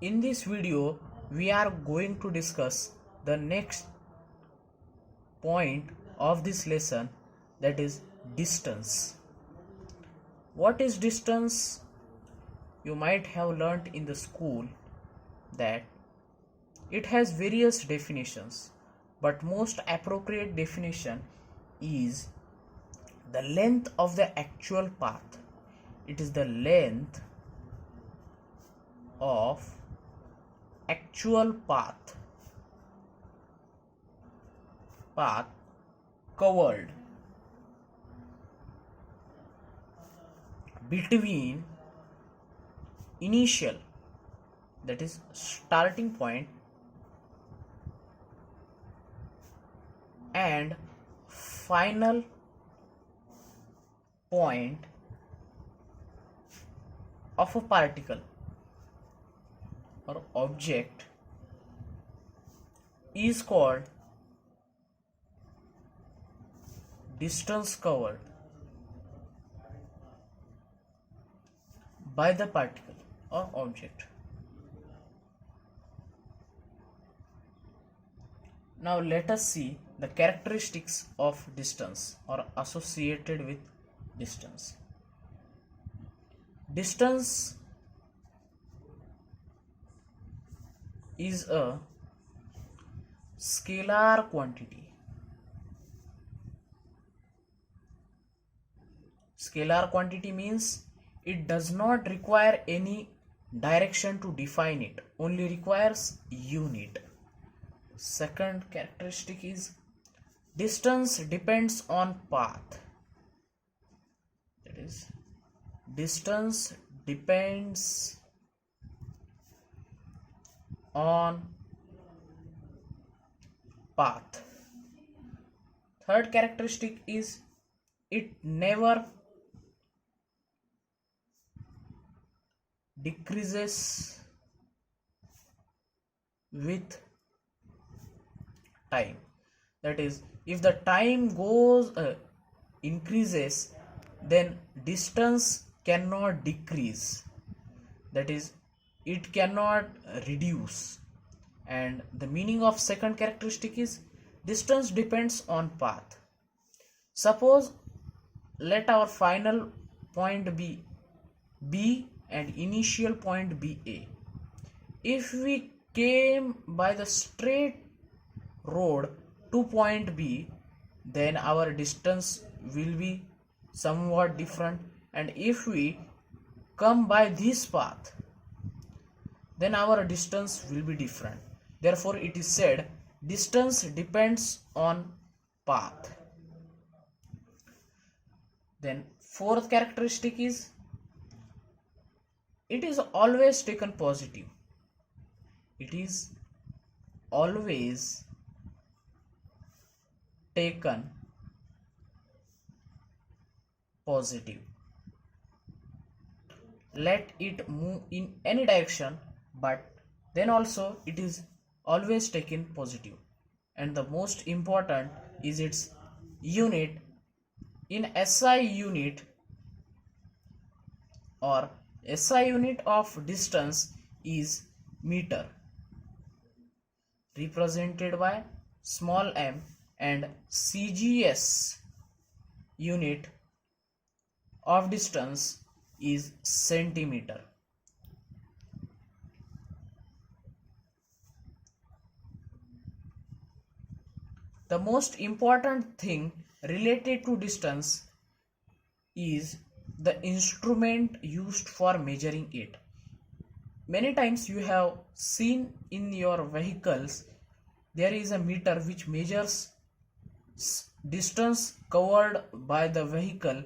In this video, we are going to discuss the next point of this lesson, that is distance. What is distance? You might have learnt in the school that it has various definitions, but most appropriate definition is the length of the actual path. It is the length of actual path covered between initial, that is starting point, and final point of a particle or object is called distance covered by the particle or object. Now let us see the characteristics of distance or associated with distance. Distance is a scalar quantity. Scalar quantity means it does not require any direction to define it, only requires unit. Second characteristic is distance depends on path. That is, distance depends on path. Third characteristic is it never decreases with time. That is, if the time goes increases, then distance cannot decrease, that is, it cannot reduce. And the meaning of second characteristic is distance depends on path. Suppose let our final point be B and initial point be A. If we came by the straight road to point B, then our distance will be somewhat different, and if we come by this path, then our distance will be different. Therefore it is said distance depends on path. Then fourth characteristic is it is always taken positive. It is always taken positive. Let it move in any direction, but then also it is always taken positive. And the most important is its unit. In SI unit or SI unit of distance is meter, represented by small m, and CGS unit of distance is centimeter. The most important thing related to distance is the instrument used for measuring it. Many times you have seen in your vehicles there is a meter which measures distance covered by the vehicle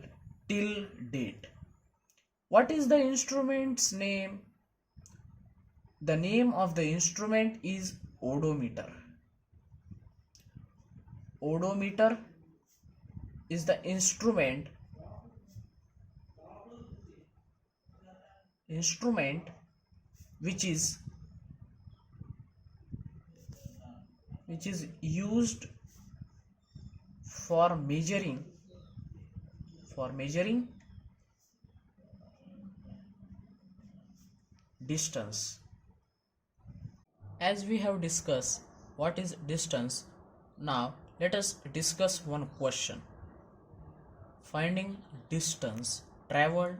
till date. What is the instrument's name? The name of the instrument is odometer. Odometer is the instrument which is used for measuring distance. As we have discussed what is distance, now let us discuss one question. Finding distance traveled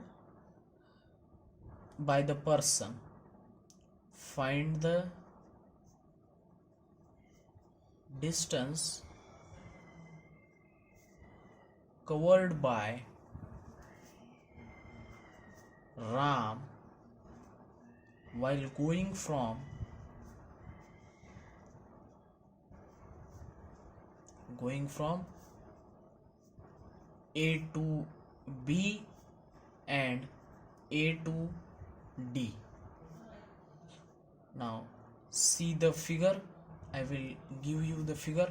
by the person. Find the distance covered by Ram while going from A to B and A to D. Now see the figure. I will give you the figure.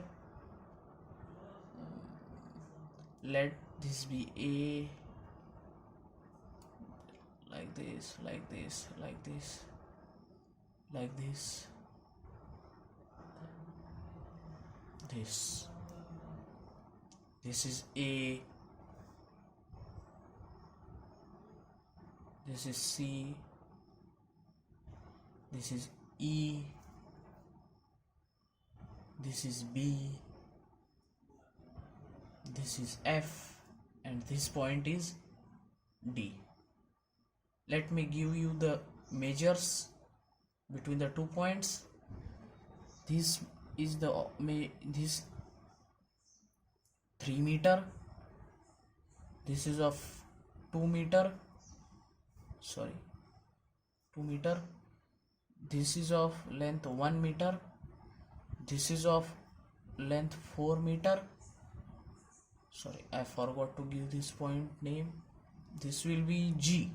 Let this be A, like this, like this, like this, like this, this. This is A, this is C, this is E, this is B, this is F, and this point is D. Let me give you the measures between the 2 points. This is this 3 meter, this is of 2 meter, 2 meter, this is of length 1 meter, this is of length 4 meter. I forgot to give this point name. This will be G.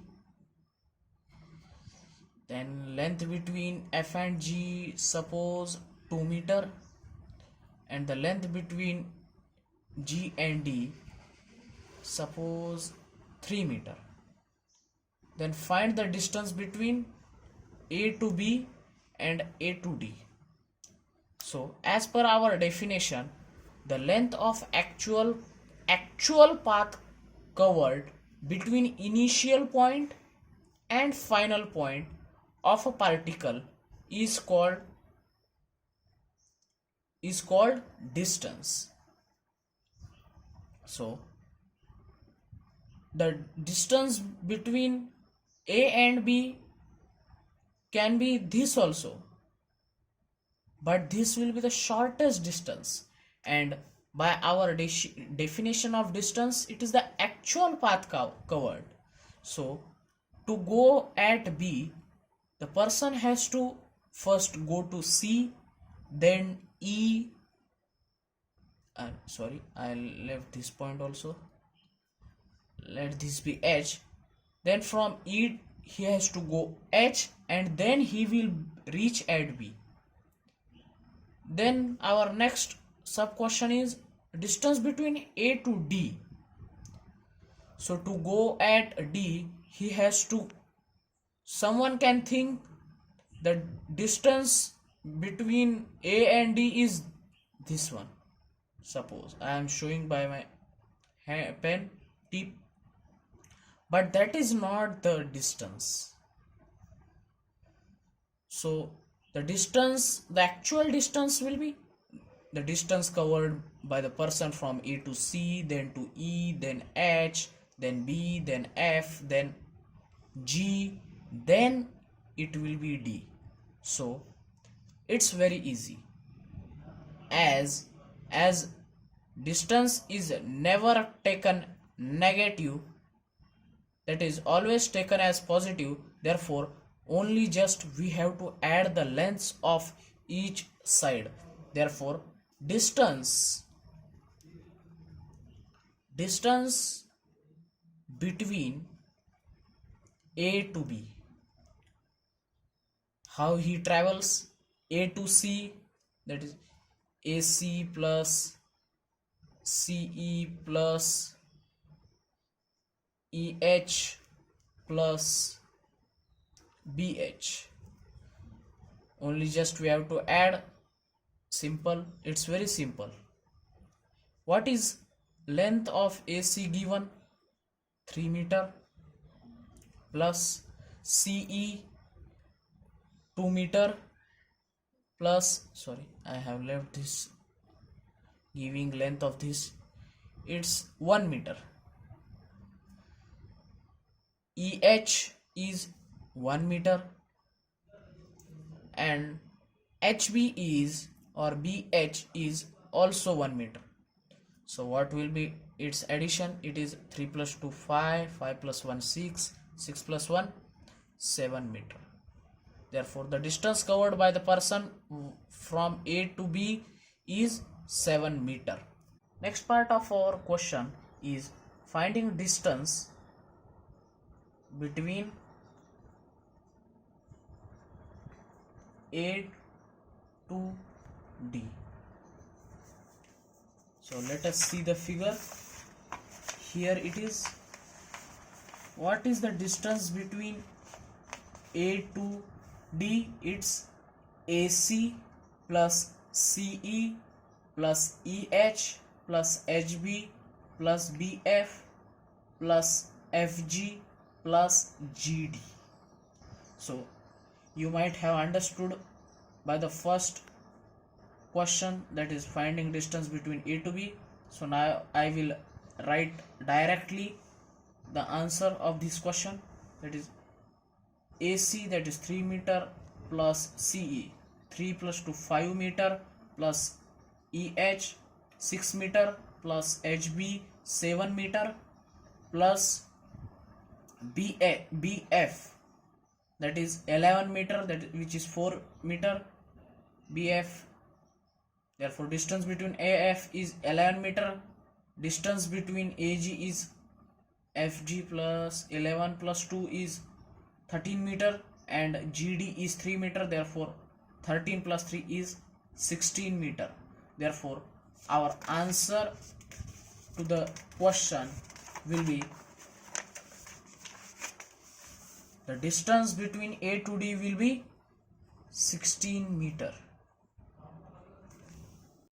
Then length between F and G, suppose 2 meter, and the length between G and D, suppose 3 meter. Then find the distance between A to B and A to D. So as per our definition, the length of actual path covered between initial point and final point of a particle is called distance. So the distance between A and B can be this also, but this will be the shortest distance, and by our definition of distance, it is the actual path covered. So to go at B, the person has to first go to C, then E, I left this point also, let this be H, then from E he has to go H, and then he will reach at B. Then our next sub question is distance between A to D. So to go at D, he has to, someone can think the distance between A and D is this one. Suppose I am showing by my pen tip, but that is not the distance. So the actual distance will be the distance covered by the person from A to C, then to E, then H, then B, then F, then G, then it will be D. So it's very easy, as distance is never taken negative, that is always taken as positive. Therefore only just we have to add the lengths of each side. Therefore distance between A to B, how he travels, A to C, that is AC plus CE plus EH plus BH. Only just we have to add. Simple, it's very simple. What is length of AC given? 3 meter plus CE 2 meter plus, sorry, I have left this giving length of this, it's 1 meter. EH is 1 meter and HB is, or BH is also 1 meter. So what will be its addition? It is 3 plus 2 5, 5 plus 1 6, 6 plus 1 7 meter. Therefore the distance covered by the person from A to B is 7 meter. Next part of our question is finding distance between A to D. So let us see the figure. Here it is. What is the distance between A to D? It's AC plus CE plus EH plus HB plus BF plus FG plus GD. So you might have understood by the first question, that is finding distance between A to B. So now I will write directly the answer of this question, that is AC, that is 3 meter plus CE 3 plus 2 5 meter plus EH 6 meter plus HB 7 meter plus BF, that is 11 meter, that which is 4 meter BF. Therefore distance between AF is 11 meter. Distance between AG is FG plus 11 plus 2 is 13 meter and GD is 3 meter. Therefore 13 plus 3 is 16 meter. Therefore our answer to the question will be, the distance between A to D will be 16 meter.